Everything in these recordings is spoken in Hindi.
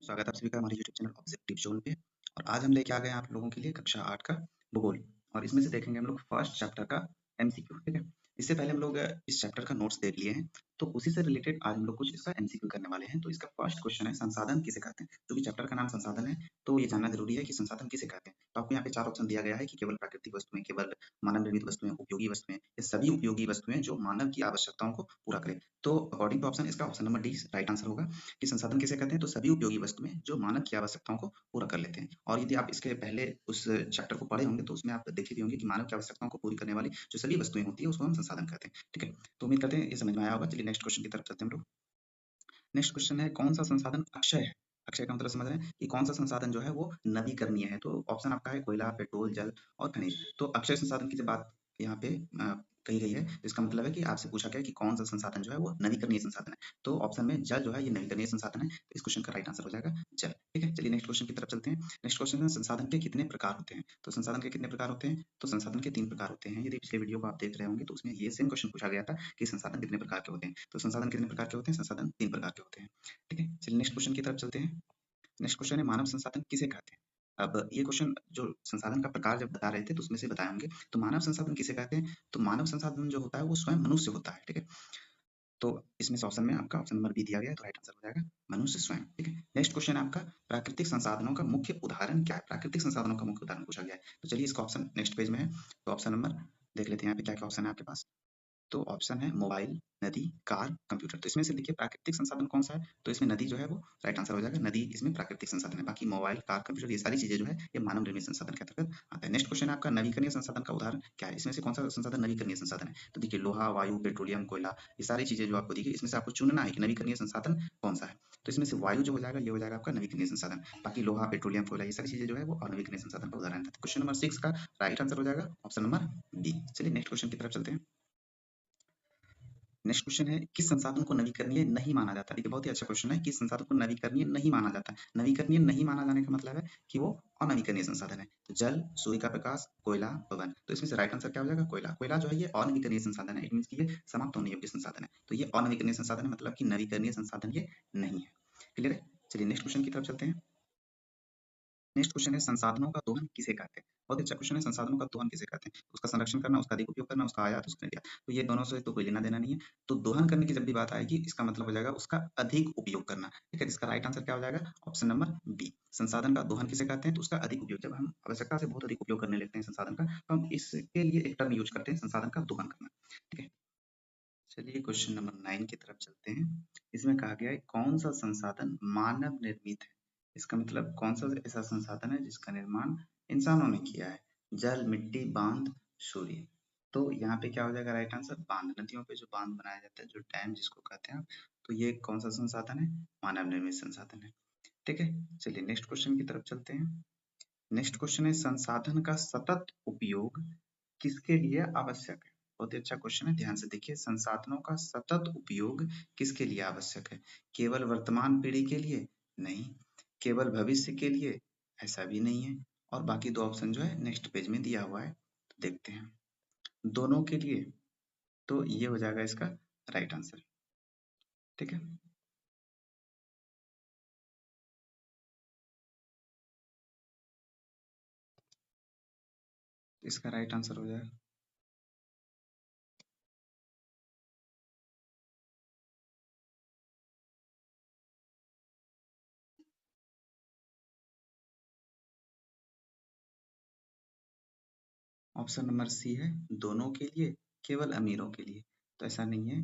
स्वागत है आप सभी का हमारे यूट्यूब चैनल ऑब्जेक्टिव जोन पे। और आज हम लेके आ गए हैं आप लोगों के लिए कक्षा 8 का भूगोल। और इसमें से देखेंगे हम लोग फर्स्ट चैप्टर का एमसीक्यू। ठीक है, इससे पहले हम लोग इस चैप्टर का नोट्स देख लिए हैं, तो उसी से रिलेटेड आज हम लोग कुछ इसका एमसीक्यू करने वाले हैं। तो इसका फर्स्ट क्वेश्चन है, संसाधन किसे कहते हैं। जो कि चैप्टर का नाम संसाधन है, तो ये जानना जरूरी है कि संसाधन किसे कहते हैं। तो आपको यहाँ पे 4 ऑप्शन दिया गया है कि केवल प्राकृतिक वस्तुएं, केवल मानव निर्मित वस्तुएं, उपयोगी वस्तुएं, ये सभी उपयोगी वस्तुएं जो मानव की आवश्यकताओं को पूरा करें। तो अकॉर्डिंग टू ऑप्शन, इसका option number D right answer होगा कि संसाधन किसे कहते हैं। तो सभी उपयोगी वस्तुएं जो मानव की आवश्यकताओं को पूरा कर लेते हैं। और यदि आप इसके पहले उस चैप्टर को पढ़े होंगे तो उसमें आप देखे भी होंगे कि मानव की आवश्यकताओं को पूरी करने वाली जो सभी वस्तुएं होती है उसको हम संसाधन कहते हैं। ठीक है, तो उम्मीद करते हैं ये समझ में आया होगा। चलिए नेक्स्ट क्वेश्चन की तरफ चलते हैं हम लोग। नेक्स्ट क्वेश्चन है, कौन सा संसाधन अक्षय है। अक्षय का मतलब समझ रहे हैं कि कौन सा संसाधन जो है वो नवीकरणीय है। तो ऑप्शन आपका है कोयला, पेट्रोल, जल और खनिज। तो अक्षय संसाधन की जब बात यहाँ पे कही गई है, तो इसका मतलब है कि आपसे पूछा गया है कि कौन सा संसाधन जो है वो नवीकरणीय संसाधन है। तो ऑप्शन में जल जो है ये नवीकरणीय संसाधन है। तो इस क्वेश्चन का राइट आंसर हो जाएगा जल। ठीक है, चलिए नेक्स्ट क्वेश्चन की तरफ चलते हैं। नेक्स्ट क्वेश्चन है, संसाधन के कितने प्रकार होते हैं। तो संसाधन के कितने प्रकार होते हैं। तो संसाधन के 3 प्रकार होते हैं। यदि पिछले वीडियो को आप देख रहे होंगे तो उसमें ये सेम क्वेश्चन पूछा गया था कि संसाधन कितने प्रकार के होते हैं। तो संसाधन कितने प्रकार के होते हैं। संसाधन 3 प्रकार के होते हैं। ठीक है, चलिए नेक्स्ट क्वेश्चन की तरफ चलते हैं। नेक्स्ट क्वेश्चन है, मानव संसाधन किसे कहते हैं। अब ये क्वेश्चन जो संसाधन का प्रकार जब बता रहे थे तो उसमें से बताए होंगे। तो मानव संसाधन किसे कहते हैं। तो मानव संसाधन जो होता है वो स्वयं मनुष्य होता है। ठीक है, तो इसमें से ऑप्शन में आपका ऑप्शन नंबर बी दिया गया है, तो राइट आंसर हो जाएगा मनुष्य स्वयं। ठीक है, नेक्स्ट क्वेश्चन है आपका, प्राकृतिक संसाधनों का मुख्य उदाहरण क्या है। प्राकृतिक संसाधनों का मुख्य उदाहरण पूछा गया है। तो चलिए इसका ऑप्शन नेक्स्ट पेज में है, तो ऑप्शन नंबर देख लेते हैं यहाँ पे क्या क्या ऑप्शन है आपके पास। तो ऑप्शन है मोबाइल, नदी, कार, कंप्यूटर। तो इसमें से देखिए प्राकृतिक संसाधन कौन सा है। तो इसमें नदी जो है वो राइट आंसर हो जाएगा। नदी इसमें प्राकृतिक संसाधन है। बाकी मोबाइल, कार, कंप्यूटर ये सारी चीजें जो है ये मानव निर्मित संसाधन के अंतर्गत आता है। नेक्स्ट क्वेश्चन है आपका, नवीकरणीय संसाधन का उदाहरण क्या है। इसमें से कौन सा संसाधन नवीकरणीय संसाधन है। तो देखिए लोहा, वायु, पेट्रोलियम, कोयला, ये सारी चीजें जो आपको दिखी, इसमें से आपको चुनना है कि नवीकरणीय संसाधन कौन सा है। तो इसमें से वायु जो हो जाएगा ये हो जाएगा आपका नवीकरणीय संसाधन। बाकी लोहा, पेट्रोलियम, कोयला ये सारी चीजें जो है वो अनवीकरणीय संसाधन का उदाहरण है। क्वेश्चन नंबर 6 का राइट आंसर हो जाएगा ऑप्शन नंबर बी। चलिए नेक्स्ट क्वेश्चन की तरफ चलते हैं। नेक्स्ट क्वेश्चन है, किस संसाधन को नवीकरणीय नहीं माना जाता। देखिए बहुत ही अच्छा क्वेश्चन है, किस संसाधन को नवीकरणीय नहीं माना जाता। नवीकरणीय नहीं माना जाने का मतलब है कि वो अनवीकरणीय संसाधन है। तो जल, सूर्य का प्रकाश, कोयला, पवन। तो इसमें से राइट आंसर क्या हो जाएगा, कोयला। कोयला जो है ये अनवीकरणीय संसाधन है। इट मींस कि ये समाप्त होने योग्य संसाधन है। तो ये अनवीकरणीय संसाधन है, मतलब कि नवीकरणीय संसाधन ये नहीं है। क्लियर है, चलिए नेक्स्ट क्वेश्चन की तरफ चलते हैं। नेक्स्ट क्वेश्चन है, संसाधनों का दोहन किसे कहते हैं। बहुत अच्छा क्वेश्चन है, संसाधनों का दोहन किसे कहते हैं। उसका संरक्षण करना, उसका अधिक उपयोग करना, उसका आयात, उसका निर्यात। तो ये दोनों से तो कोई लेना देना नहीं है। तो दोहन करने की जब भी बात आएगी, इसका मतलब हो जाएगा उसका अधिक उपयोग करना। ठीक है, इसका राइट आंसर क्या हो जाएगा, ऑप्शन नंबर बी। संसाधन का दोहन किसे कहते हैं, तो उसका अधिक उपयोग। जब हम आवश्यकता से बहुत अधिक उपयोग करने लगते हैं संसाधन का, तो हम इसके लिए एक टर्म यूज करते हैं, संसाधन का दोहन करना। ठीक है, चलिए क्वेश्चन नंबर 9 की तरफ चलते हैं। इसमें कहा गया है, कौन सा संसाधन मानव निर्मित है। इसका मतलब कौन सा ऐसा संसाधन है जिसका निर्माण इंसानों ने किया है। जल, मिट्टी, बांध, सूर्य। तो यहाँ पे क्या हो जाएगा राइट आंसर, बांध। नदियों पे जो बांध बनाया जाता है, जो डैम जिसको कहते हैं आप, तो ये कौन सा संसाधन है, मानव निर्मित संसाधन है। ठीक है, चलिए नेक्स्ट क्वेश्चन की तरफ चलते हैं। नेक्स्ट क्वेश्चन है, संसाधन का सतत उपयोग किसके लिए आवश्यक है। बहुत ही अच्छा क्वेश्चन है, ध्यान से देखिए। संसाधनों का सतत उपयोग किसके लिए आवश्यक है। केवल वर्तमान पीढ़ी के लिए नहीं, केवल भविष्य के लिए, ऐसा भी नहीं है। और बाकी दो ऑप्शन जो है नेक्स्ट पेज में दिया हुआ है, तो देखते हैं। दोनों के लिए, तो ये हो जाएगा इसका राइट आंसर। ठीक है, इसका राइट आंसर हो जाएगा ऑप्शन नंबर सी है, दोनों के लिए, केवल अमीरों के लिए। तो ऐसा नहीं है,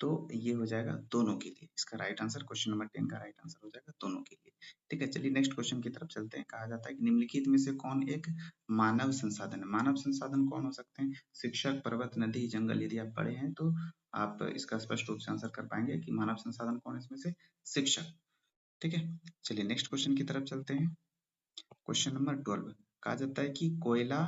तो ये हो जाएगा दोनों के लिए। इसका राइट आंसर क्वेश्चन नंबर 10 का राइट आंसर हो जाएगा दोनों के लिए। ठीक है, चलिए नेक्स्ट क्वेश्चन की तरफ चलते हैं। कहा जाता है कि निम्नलिखित में से कौन एक मानव संसाधन है। मानव संसाधन कौन हो सकते हैं। शिक्षक, पर्वत, नदी, जंगल। यदि आप पढ़े हैं तो आप इसका स्पष्ट रूप से आंसर कर पाएंगे कि मानव संसाधन कौन है इसमें से, शिक्षक। ठीक है, चलिए नेक्स्ट क्वेश्चन की तरफ चलते हैं। क्वेश्चन नंबर 12, कहा जाता है कि कोयला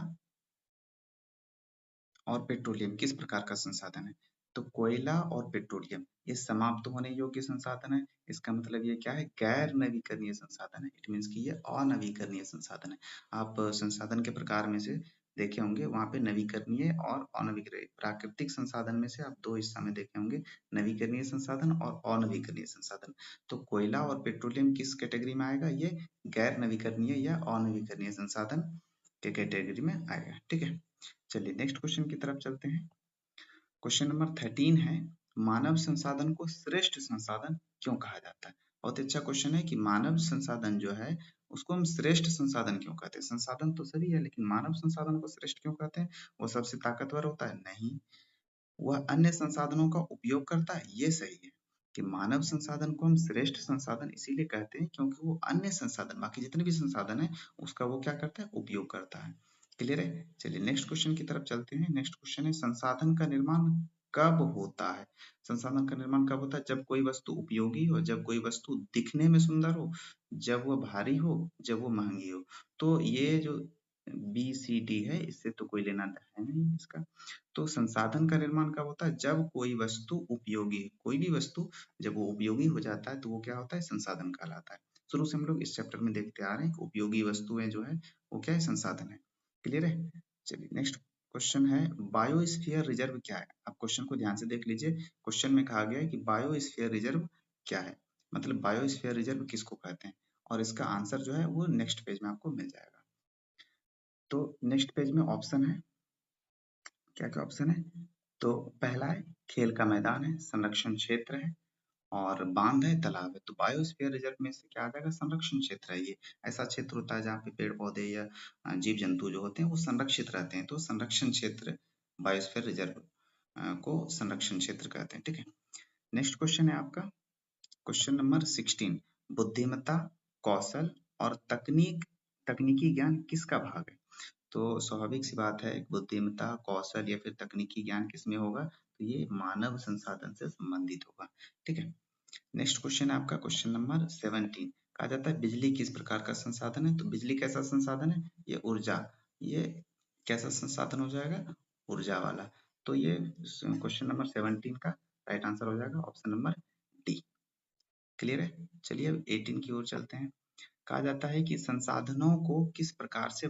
और पेट्रोलियम किस प्रकार का संसाधन है। तो कोयला और पेट्रोलियम ये समाप्त होने योग्य संसाधन है। इसका मतलब ये क्या है, गैर नवीकरणीय संसाधन है। इट मीन्स कि ये अनवीकरणीय संसाधन है। आप संसाधन के प्रकार में से देखे होंगे, वहां पे नवीकरणीय और अनवीकरणीय प्राकृतिक संसाधन में से आप दो हिस्सा में देखे होंगे, नवीकरणीय संसाधन और अनवीकरणीय संसाधन। तो कोयला और पेट्रोलियम किस कैटेगरी में आएगा? ये गैर नवीकरणीय या अनवीकरणीय संसाधन के कैटेगरी में आएगा। ठीक है, चलिए नेक्स्ट क्वेश्चन की तरफ चलते हैं। क्वेश्चन नंबर 13 है, मानव संसाधन को श्रेष्ठ संसाधन क्यों कहा जाता है? बहुत अच्छा क्वेश्चन है कि मानव संसाधन जो है उसको हम श्रेष्ठ संसाधन क्यों कहते हैं? संसाधन तो सभी है, लेकिन मानव संसाधन को श्रेष्ठ क्यों कहते हैं? वो सबसे ताकतवर होता है? नहीं, वह अन्य संसाधनों का उपयोग करता है, ये सही है कि मानव संसाधन को हम श्रेष्ठ संसाधन इसीलिए कहते हैं क्योंकि वो अन्य संसाधन, बाकी जितने भी संसाधन है उसका वो क्या करता है? उपयोग करता है। क्लियर है? चलिए नेक्स्ट क्वेश्चन की तरफ चलते हैं। नेक्स्ट क्वेश्चन है, संसाधन का निर्माण कब होता है? संसाधन का निर्माण कब होता है? जब कोई वस्तु उपयोगी हो, जब कोई वस्तु दिखने में सुंदर हो, जब वो भारी हो, जब वो महंगी हो। तो ये जो बी सी डी है, इससे तो कोई लेना है नहीं इसका। तो संसाधन का निर्माण कब होता है? जब कोई वस्तु उपयोगी, कोई भी वस्तु जब वो उपयोगी हो जाता है तो वो क्या होता है? संसाधन कहलाता है। शुरू से हम लोग इस चैप्टर में देखते आ रहे हैं कि उपयोगी वस्तुएं जो है वो क्या है? संसाधन है। क्लियर है? चलिए नेक्स्ट क्वेश्चन है, बायोस्फीयर रिजर्व क्या है? आप क्वेश्चन को ध्यान से देख लीजिए। क्वेश्चन में कहा गया है कि बायोस्फीयर रिजर्व क्या है, मतलब बायोस्फीयर रिजर्व किसको कहते हैं, और इसका आंसर जो है वो नेक्स्ट पेज में आपको मिल जाएगा। तो नेक्स्ट पेज में ऑप्शन है, क्या क्या ऑप्शन है? तो पहला है खेल का मैदान है, संरक्षण क्षेत्र है, और बांध है, तालाब है। तो बायोस्फीयर रिजर्व में से क्या आ जाएगा? संरक्षण क्षेत्र है। ये ऐसा क्षेत्र होता है जहाँ पे पेड़ पौधे या जीव जंतु जो होते हैं वो संरक्षित रहते हैं, तो संरक्षण क्षेत्र बायोस्फीयर रिजर्व को संरक्षण क्षेत्र कहते हैं। ठीक है, नेक्स्ट क्वेश्चन है आपका क्वेश्चन नंबर 16, बुद्धिमत्ता, कौशल और तकनीकी ज्ञान किसका भाग है? तो स्वाभाविक सी बात है, बुद्धिमत्ता, कौशल या फिर तकनीकी ज्ञान किसमें होगा? तो ये मानव संसाधन से संबंधित होगा। ठीक है, नेक्स्ट क्वेश्चन है आपका क्वेश्चन नंबर 17, कहा जाता है बिजली किस प्रकार का संसाधन है? तो बिजली कैसा संसाधन है? ये ऊर्जा, ये कैसा संसाधन हो जाएगा? ऊर्जा वाला। तो ये क्वेश्चन नंबर 17 का राइट आंसर हो जाएगा ऑप्शन नंबर डी। क्लियर है? चलिए अब 18 की ओर चलते हैं। कहा जाता है कि संसाधनों को किस प्रकार से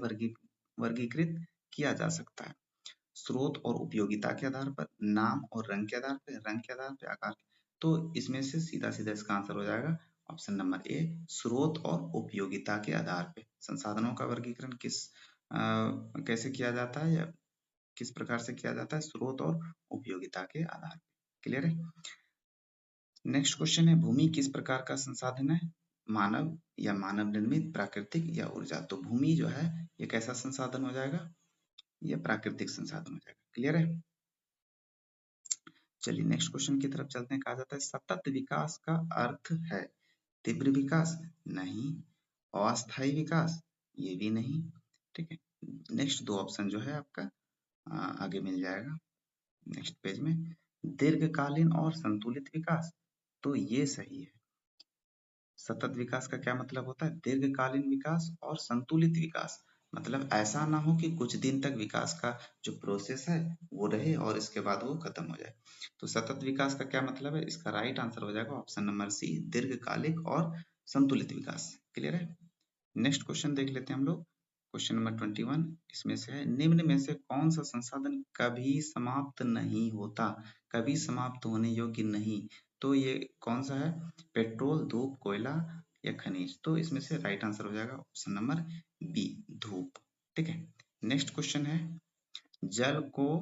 वर्गीकृत किया जा सकता है? स्रोत और उपयोगिता के आधार पर, नाम और रंग के आधार पर, रंग के आधार पर, आकार। तो इसमें से सीधा सीधा इसका आंसर हो जाएगा ऑप्शन नंबर ए, स्रोत और उपयोगिता के आधार पे संसाधनों का वर्गीकरण कैसे किया जाता है या किस प्रकार से किया जाता है? स्रोत और उपयोगिता के आधार पे। क्लियर है? नेक्स्ट क्वेश्चन है, भूमि किस प्रकार का संसाधन है? मानव या मानव निर्मित, प्राकृतिक या ऊर्जा? तो भूमि जो है ये कैसा संसाधन हो जाएगा? ये प्राकृतिक संसाधन हो जाएगा। क्लियर है? चलिए नेक्स्ट क्वेश्चन की तरफ चलते हैं। कहा जाता है सतत विकास का अर्थ है तीव्र विकास? नहीं। अस्थायी विकास? ये भी नहीं। ठीक है, नेक्स्ट दो ऑप्शन जो है आपका आगे मिल जाएगा नेक्स्ट पेज में। दीर्घकालीन और संतुलित विकास? तो ये सही है। सतत विकास का क्या मतलब होता है? दीर्घकालीन विकास और संतुलित विकास, मतलब ऐसा ना हो कि कुछ दिन तक विकास का जो प्रोसेस है वो रहे और इसके बाद वो खत्म हो जाए। तो सतत विकास का क्या मतलब है? इसका राइट आंसर हो जाएगा ऑप्शन नंबर सी, दीर्घकालिक और संतुलित विकास। क्लियर है? नेक्स्ट क्वेश्चन देख लेते हैं हम लोग, क्वेश्चन नंबर 21, इसमें से है निम्न में से कौन सा संसाधन कभी समाप्त नहीं होता, कभी समाप्त होने योग्य नहीं? तो ये कौन सा है? पेट्रोल, धूप, कोयला या खनिज? तो इसमें से राइट आंसर हो जाएगा ऑप्शन नंबर बी, धूप। ठीक है, नेक्स्ट क्वेश्चन है, जल को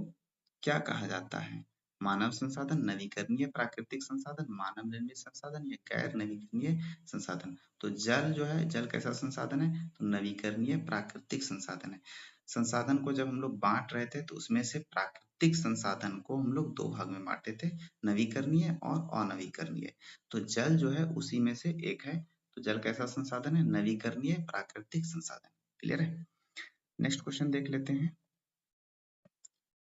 क्या कहा जाता है? मानव संसाधन, नवीकरणीय प्राकृतिक संसाधन, मानव निर्मित संसाधन या गैर नवीकरणीय संसाधन? तो जल जो है, जल कैसा संसाधन है? तो नवीकरणीय प्राकृतिक संसाधन है। संसाधन को जब हम लोग बांट रहे थे तो उसमें से प्राकृतिक संसाधन को हम लोग दो भाग में बांटे थे, नवीकरणीय और अनवीकरणीय। तो जल जो है उसी में से एक है। तो जल कैसा संसाधन है? नवीकरणीय प्राकृतिक संसाधन। क्लियर है? नेक्स्ट क्वेश्चन देख लेते हैं।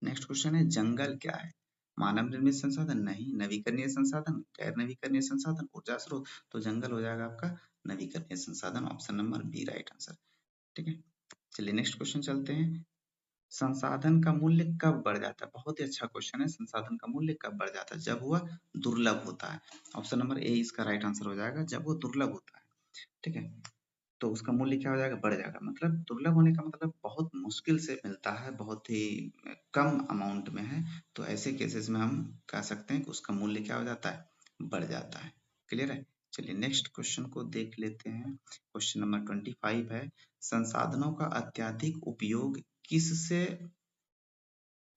नेक्स्ट क्वेश्चन है, जंगल क्या है? मानव निर्मित संसाधन? नहीं। नवीकरणीय संसाधन, गैर नवीकरणीय संसाधन, ऊर्जा स्रोत? तो जंगल हो जाएगा आपका नवीकरणीय संसाधन, option number B right answer. ठीक है, चलिए नेक्स्ट क्वेश्चन चलते हैं। संसाधन का मूल्य कब बढ़ जाता है? बहुत ही अच्छा क्वेश्चन है, संसाधन का मूल्य कब बढ़ जाता है? जब वह दुर्लभ होता है। ऑप्शन नंबर ए इसका राइट आंसर हो जाएगा, जब वो दुर्लभ होता है। ठीक है, तो उसका मूल्य क्या हो जाएगा, बढ़ जाएगा। मतलब दुर्लभ होने का मतलब बहुत मुश्किल से मिलता है, बहुत ही कम अमाउंट में है, तो ऐसे केसेस में हम कह सकते हैं कि उसका मूल्य क्या हो जाता है, बढ़ जाता है। क्लियर है। चलिए नेक्स्ट क्वेश्चन को देख लेते हैं। क्वेश्चन नंबर 25 है, संसाधनों का अत्यधिक उपयोग किससे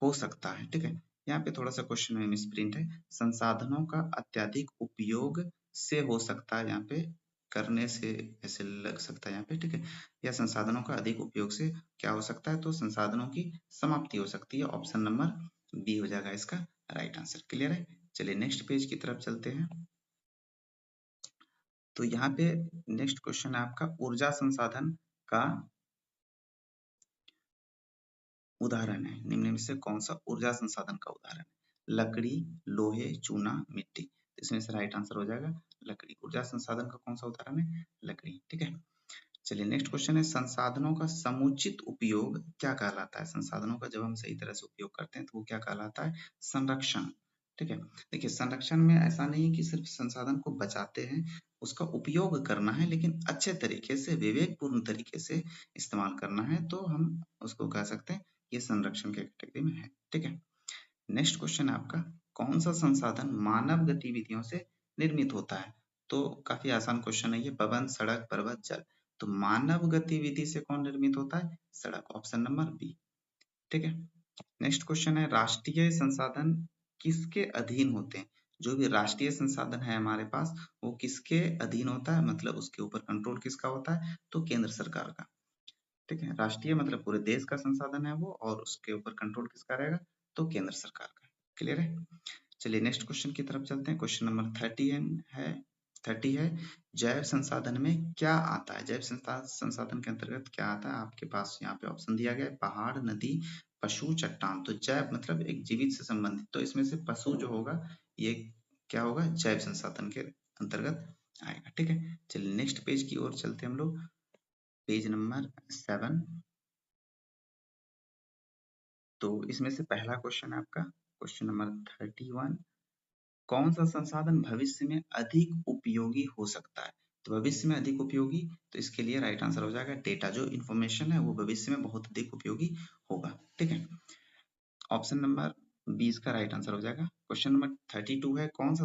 हो सकता है। ठीक है, यहाँ पे थोड़ा सा क्वेश्चन में मिसप्रिंट है, संसाधनों का अत्यधिक उपयोग से हो सकता है, यहाँ पे करने से ऐसे लग सकता है यहाँ पे। ठीक है, या संसाधनों का अधिक उपयोग से क्या हो सकता है, तो संसाधनों की समाप्ति हो सकती है। ऑप्शन नंबर बी हो जाएगा इसका राइट आंसर। क्लियर है। चलिए नेक्स्ट पेज की तरफ चलते हैं। तो यहाँ पे नेक्स्ट क्वेश्चन है आपका, ऊर्जा संसाधन का उदाहरण है, निम्न में से कौन सा ऊर्जा संसाधन का उदाहरण है। लकड़ी, लोहे, चूना, मिट्टी। तो इसमें से राइट आंसर हो जाएगा लकड़ी। ऊर्जा संसाधन का कौन सा उदाहरण है, लकड़ी। ठीक है। चलिए नेक्स्ट क्वेश्चन है, संसाधनों का समुचित उपयोग क्या कहलाता है। संसाधनों का जब हम सही तरह से उपयोग करते हैं तो वो क्या कहलाता है, संरक्षण। ठीक है, देखिए संरक्षण में ऐसा नहीं है कि सिर्फ संसाधन को बचाते हैं, उसका उपयोग करना है, लेकिन अच्छे तरीके से, विवेकपूर्ण तरीके से इस्तेमाल करना है, तो हम उसको कह सकते हैं ये संरक्षण के कैटेगरी में है। ठीक है। नेक्स्ट क्वेश्चन है आपका, कौन सा संसाधन मानव गतिविधियों से निर्मित होता है। तो काफी आसान क्वेश्चन है ये, पवन, सड़क, पर्वत, जल। तो मानव गतिविधि से कौन निर्मित होता है, सड़क। Option number B. ठीक है। नेक्स्ट क्वेश्चन है, राष्ट्रीय संसाधन किसके अधीन होते हैं। जो भी राष्ट्रीय संसाधन है हमारे पास, वो किसके अधीन होता है, मतलब उसके ऊपर कंट्रोल किसका होता है, तो केंद्र सरकार का। ठीक है, राष्ट्रीय मतलब पूरे देश का संसाधन है वो, और उसके ऊपर कंट्रोल किसका रहेगा, तो केंद्र सरकार का। क्लियर है। चलिए नेक्स्ट क्वेश्चन की तरफ चलते हैं। क्वेश्चन नंबर 30 है, जैव संसाधन में क्या आता है। जैव संसाधन के अंतर्गत क्या आता है, आपके पास यहाँ पे ऑप्शन दिया गया है, पहाड़, नदी, पशु, चट्टान। तो जैव मतलब एक जीवित से संबंधित, तो इसमें से पशु जो होगा ये क्या होगा, जैव संसाधन के अंतर्गत आएगा। ठीक है। चलिए नेक्स्ट पेज की ओर चलते हैं हम लोग, पेज नंबर 7। तो इसमें से पहला क्वेश्चन है आपका, क्वेश्चन नंबर 31, कौन सा संसाधन भविष्य में अधिक उपयोगी हो सकता है। तो भविष्य में अधिक उपयोगी, तो इसके लिए राइट आंसर हो जाएगा डेटा। जो इन्फॉर्मेशन है वो भविष्य में बहुत अधिक उपयोगी होगा। ठीक है, ऑप्शन नंबर 20 का राइट आंसर हो जाएगा। क्वेश्चन नंबर 32 है, कौन सा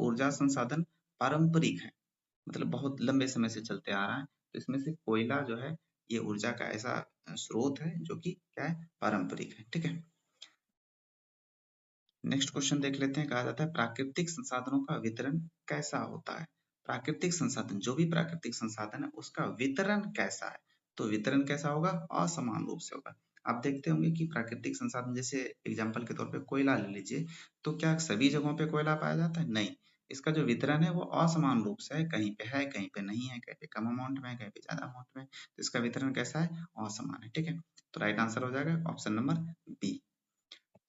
ऊर्जा संसाधन पारंपरिक है, मतलब बहुत लंबे समय से चलते आ रहा है। तो इसमें से कोयला जो है ये ऊर्जा का ऐसा स्रोत है जो कि क्या है, पारंपरिक है। ठीक है। नेक्स्ट क्वेश्चन देख लेते हैं। कहा जाता है, प्राकृतिक संसाधनों का वितरण कैसा होता है। प्राकृतिक संसाधन, जो भी प्राकृतिक संसाधन है उसका वितरण कैसा है। तो वितरण कैसा होगा, असमान रूप से होगा। आप देखते होंगे कि प्राकृतिक संसाधन, जैसे एग्जांपल के तौर पे कोयला ले लीजिए, तो क्या सभी जगहों पे कोयला पाया जाता है, नहीं। इसका जो वितरण है वो असमान रूप से है, कहीं पे है, कहीं पे नहीं है, कहीं पे कम अमाउंट में है, कहीं पे ज्यादा अमाउंट में है। तो इसका वितरण कैसा है, असमान है। ठीक है, तो राइट आंसर हो जाएगा ऑप्शन नंबर बी।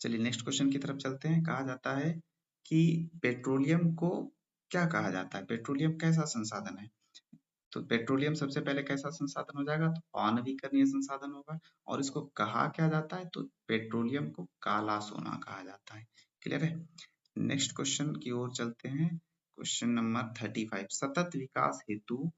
चलिए नेक्स्ट क्वेश्चन की तरफ चलते हैं। कहा जाता है कि पेट्रोलियम को क्या कहा जाता है, पेट्रोलियम कैसा संसाधन है। तो पेट्रोलियम सबसे पहले कैसा संसाधन हो जाएगा, तो अनवीकरणीय संसाधन होगा। और इसको कहा क्या जाता है, तो पेट्रोलियम को काला सोना कहा जाता है। क्लियर है। नेक्स्ट क्वेश्चन की ओर चलते हैं। क्वेश्चन नंबर 35, सतत विकास हेतु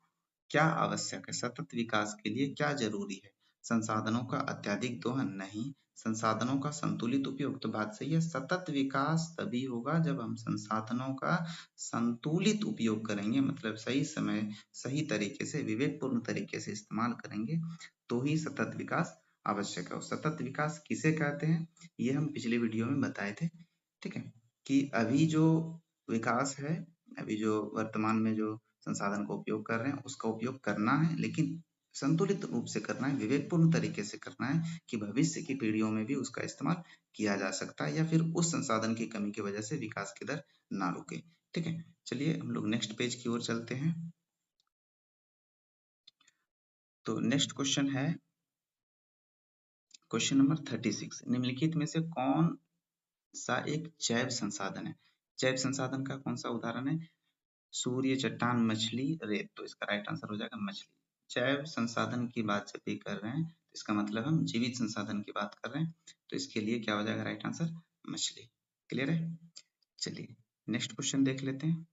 क्या आवश्यक है। सतत विकास के लिए क्या जरूरी है। संसाधनों का अत्यधिक दोहन नहीं, संसाधनों का संतुलित उपयोग। तो बात सही है, सतत विकास तभी होगा जब हम संसाधनों का संतुलित उपयोग करेंगे, मतलब सही समय, सही तरीके से, विवेकपूर्ण तरीके से इस्तेमाल करेंगे, तो ही सतत विकास आवश्यक है। सतत विकास किसे कहते हैं, ये हम पिछले वीडियो में बताए थे। ठीक है, कि अभी जो विकास है, अभी जो वर्तमान में जो संसाधन का उपयोग कर रहे हैं उसका उपयोग करना है, लेकिन संतुलित रूप से करना है, विवेकपूर्ण तरीके से करना है, कि भविष्य की पीढ़ियों में भी उसका इस्तेमाल किया जा सकता है, या फिर उस संसाधन की कमी की वजह से विकास की दर ना रुके। ठीक है, चलिए हम लोग नेक्स्ट पेज की ओर चलते हैं। तो नेक्स्ट क्वेश्चन है क्वेश्चन नंबर 36, निम्नलिखित में से कौन सा एक जैव संसाधन है। जैव संसाधन का कौन सा उदाहरण है, सूर्य, चट्टान, मछली, रेत। तो इसका राइट आंसर हो जाएगा मछली। जैव संसाधन की बात जब भी कर रहे हैं तो इसका मतलब हम जीवित संसाधन की बात कर रहे हैं, तो इसके लिए क्या हो जाएगा राइट आंसर, मछली। क्लियर है। चलिए नेक्स्ट क्वेश्चन देख लेते हैं।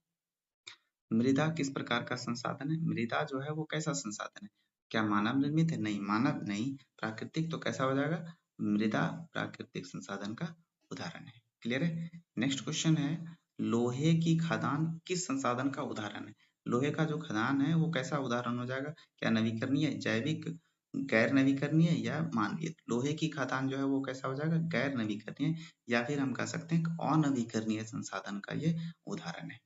मृदा किस प्रकार का संसाधन है? मृदा जो है वो कैसा संसाधन है? क्या मानव निर्मित है? नहीं, मानव नहीं, प्राकृतिक। तो कैसा हो जाएगा? मृदा प्राकृतिक संसाधन का उदाहरण है। क्लियर है? नेक्स्ट क्वेश्चन है, लोहे की खदान किस संसाधन का उदाहरण है? लोहे का जो खदान है वो कैसा उदाहरण हो जाएगा? क्या नवीकरणीय, जैविक, गैर नवीकरणीय या मानवीय? लोहे की खदान जो है वो कैसा हो जाएगा? गैर नवीकरणीय, या फिर हम कह सकते हैं अनवीकरणीय संसाधन का ये उदाहरण है।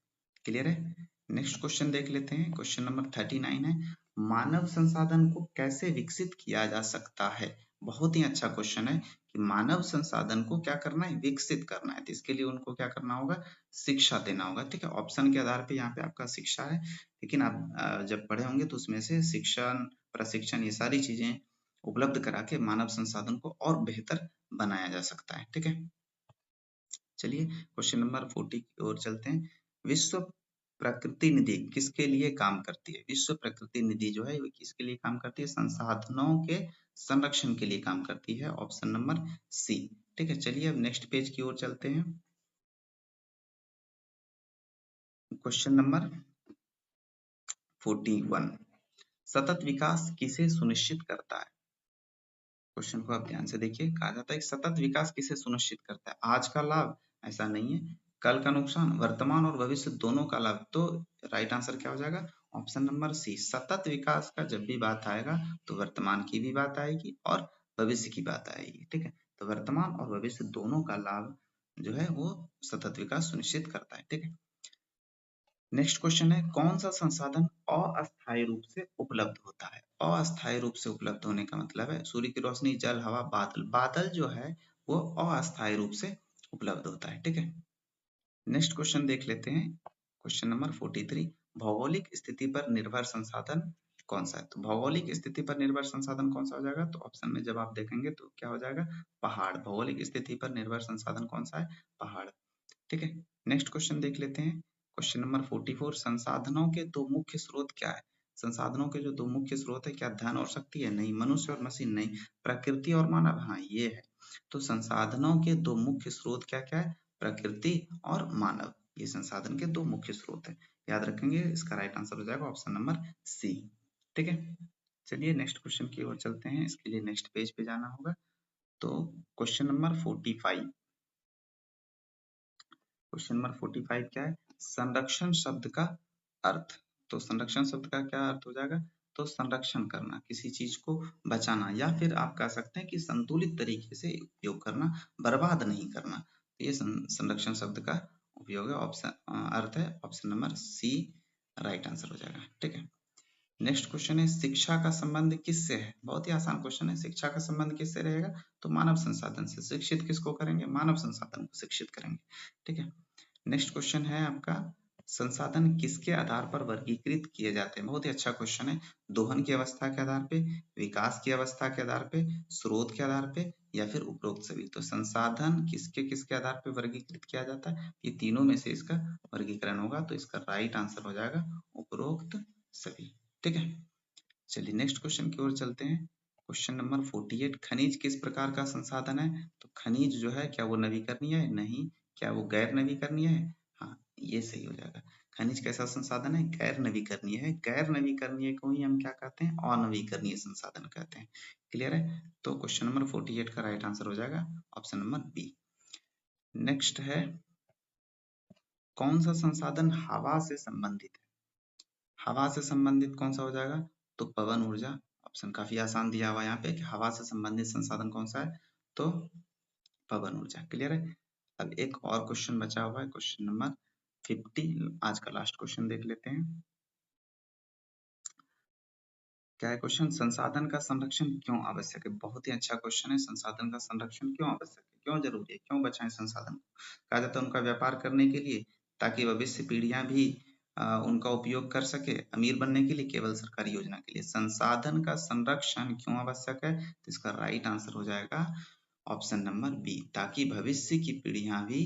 क्लियर है? नेक्स्ट क्वेश्चन देख लेते हैं। क्वेश्चन नंबर 39 है, मानव संसाधन को कैसे विकसित किया जा सकता है? बहुत ही अच्छा क्वेश्चन है कि मानव संसाधन को क्या करना है? विकसित करना है। तो इसके लिए उनको क्या करना होगा? शिक्षा देना होगा। ठीक है, ऑप्शन के आधार पे यहाँ पे आपका शिक्षा है, लेकिन आप जब पढ़े होंगे तो उसमें से शिक्षण, प्रशिक्षण, ये सारी चीजें उपलब्ध करा के मानव संसाधन को और बेहतर बनाया जा सकता है। ठीक है, चलिए क्वेश्चन नंबर 40 की ओर चलते हैं। विश्व प्रकृति निधि किसके लिए काम करती है? विश्व प्रकृति निधि जो है वो किसके लिए काम करती है? संसाधनों के संरक्षण के लिए काम करती है। Option number C. ठीक है, चलिए अब नेक्स्ट पेज की ओर चलते हैं। क्वेश्चन नंबर 41, सतत विकास किसे सुनिश्चित करता है? क्वेश्चन को आप ध्यान से देखिए। कहा जाता है कि सतत विकास किसे सुनिश्चित करता है? आज का लाभ? ऐसा नहीं है। कल का नुकसान? वर्तमान और भविष्य दोनों का लाभ। तो राइट आंसर क्या हो जाएगा? Option number C. सतत विकास का जब भी बात आएगा तो वर्तमान की भी बात आएगी और भविष्य की बात आएगी। ठीक है, तो वर्तमान और भविष्य दोनों का लाभ जो है वो सतत विकास सुनिश्चित करता है। ठीक है, नेक्स्ट क्वेश्चन है, कौन सा संसाधन अस्थायी रूप से उपलब्ध होता है? अस्थायी रूप से उपलब्ध होने का मतलब है सूर्य की रोशनी, जल, हवा, बादल। बादल जो है वो अस्थायी रूप से उपलब्ध होता है। ठीक है, नेक्स्ट क्वेश्चन देख लेते हैं। क्वेश्चन नंबर 43, भौगोलिक स्थिति पर निर्भर संसाधन कौन सा है? तो भौगोलिक स्थिति पर निर्भर संसाधन कौन सा हो जाएगा? तो ऑप्शन में जब आप देखेंगे तो क्या हो जाएगा? पहाड़। भौगोलिक स्थिति पर निर्भर संसाधन कौन सा है? पहाड़। ठीक है, नेक्स्ट क्वेश्चन देख लेते हैं। क्वेश्चन नंबर 44, संसाधनों के दो मुख्य स्रोत क्या है? संसाधनों के जो दो मुख्य स्रोत है, क्या धन और शक्ति है? नहीं। मनुष्य और मशीन? नहीं। प्रकृति और मानव? हाँ, ये है। तो संसाधनों के दो मुख्य स्रोत क्या क्या है? प्रकृति और मानव, ये संसाधन के दो मुख्य स्रोत है। याद रखेंगे, इसका राइट आंसर हो जाएगा ऑप्शन नंबर सी। ठीक है, चलिए नेक्स्ट क्वेश्चन की ओर चलते हैं। इसके लिए नेक्स्ट पेज पे जाना होगा। तो क्वेश्चन नंबर 45, क्वेश्चन नंबर 45 क्या है? संरक्षण शब्द का अर्थ। तो संरक्षण शब्द का क्या अर्थ हो जाएगा? तो संरक्षण करना, किसी चीज को बचाना, या फिर आप कह सकते हैं कि संतुलित तरीके से उपयोग करना, बर्बाद नहीं करना। तो ये संरक्षण शब्द का उपयोग है, ऑप्शन अर्थ है option number C right answer हो जाएगा। ठीक है, नेक्स्ट क्वेश्चन है, शिक्षा का संबंध किससे है? बहुत ही आसान क्वेश्चन है। शिक्षा का संबंध किससे रहेगा? तो मानव संसाधन से। शिक्षित किसको करेंगे? मानव संसाधन को शिक्षित करेंगे। ठीक है, नेक्स्ट क्वेश्चन है आपका, संसाधन किसके आधार पर वर्गीकृत किए जाते हैं? बहुत ही अच्छा क्वेश्चन है। दोहन की अवस्था के आधार पे, विकास की अवस्था के आधार पे, स्रोत के आधार पे, या फिर उपरोक्त सभी। तो संसाधन किसके किसके आधार पे वर्गीकृत किया जाता है? ये तीनों में से इसका वर्गीकरण होगा। तो इसका राइट आंसर हो जाएगा उपरोक्त सभी। ठीक है, चलिए नेक्स्ट क्वेश्चन की ओर चलते हैं। क्वेश्चन नंबर 48, खनिज किस प्रकार का संसाधन है? तो खनिज जो है क्या वो नवीकरणीय है? नहीं। क्या वो गैर नवीकरणीय है? हाँ, ये सही हो जाएगा। खनिज कैसा संसाधन है? गैर नवीकरणीय है। गैर नवीकरणीय को ही हम क्या कहते हैं? अनवीकरणीय संसाधन कहते हैं। क्लियर है? तो क्वेश्चन नंबर 48 का राइट आंसर हो जाएगा ऑप्शन नंबर बी। नेक्स्ट है, कौन सा संसाधन हवा से संबंधित है? हवा से संबंधित कौन सा हो जाएगा? तो पवन ऊर्जा। ऑप्शन काफी आसान दिया हुआ है यहाँ पे कि हवा से संबंधित संसाधन कौन सा है? तो पवन ऊर्जा। क्लियर है? अब एक और क्वेश्चन बचा हुआ है, क्वेश्चन नंबर 50, आज का लास्ट क्वेश्चन देख लेते हैं। क्या है क्वेश्चन? संसाधन का संरक्षण क्यों आवश्यक है? बहुत ही अच्छा क्वेश्चन है। संसाधन का संरक्षण क्यों आवश्यक है, क्यों जरूरी है, क्यों बचाएं संसाधन को? कहा जाता है उनका व्यापार करने के लिए, ताकि भविष्य पीढ़ियां भी उनका उपयोग कर सके, अमीर बनने के लिए, केवल सरकारी योजना के लिए। संसाधन का संरक्षण क्यों आवश्यक है? तो इसका राइट आंसर हो जाएगा ऑप्शन नंबर बी, ताकि भविष्य की पीढ़ियां भी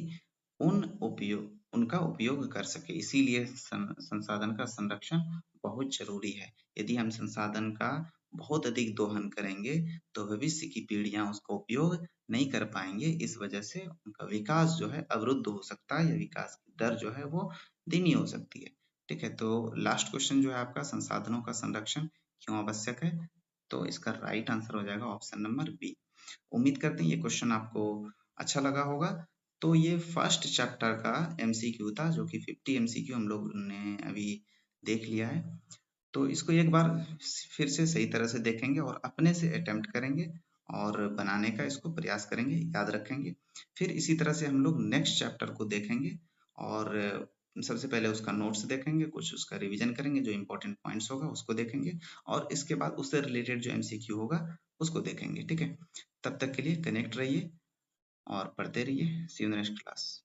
उनका उपयोग कर सके। इसीलिए संसाधन का संरक्षण बहुत जरूरी है। यदि हम संसाधन का बहुत अधिक दोहन करेंगे तो भविष्य की पीढ़ियां उसका उपयोग नहीं कर पाएंगे। इस वजह से उनका विकास जो है अवरुद्ध हो सकता है, या विकास की दर जो है वो धीमी हो सकती है। ठीक है, तो लास्ट क्वेश्चन जो है आपका, संसाधनों का संरक्षण क्यों आवश्यक है? तो इसका राइट आंसर हो जाएगा ऑप्शन नंबर बी। उम्मीद करते हैं ये क्वेश्चन आपको अच्छा लगा होगा। तो ये फर्स्ट चैप्टर का एमसीक्यू था, जो कि 50 एमसीक्यू हम लोग ने अभी देख लिया है। तो इसको एक बार फिर से सही तरह से देखेंगे और अपने से अटेम्प्ट करेंगे और बनाने का इसको प्रयास करेंगे, याद रखेंगे। फिर इसी तरह से हम लोग नेक्स्ट चैप्टर को देखेंगे और सबसे पहले उसका नोट्स देखेंगे, कुछ उसका रिवीजन करेंगे, जो इंपॉर्टेंट पॉइंट्स होगा उसको देखेंगे और इसके बाद उससे रिलेटेड जो एमसीक्यू होगा उसको देखेंगे। ठीक है, तब तक के लिए कनेक्ट रहिए और पढ़ते रहिए। See you in the next class.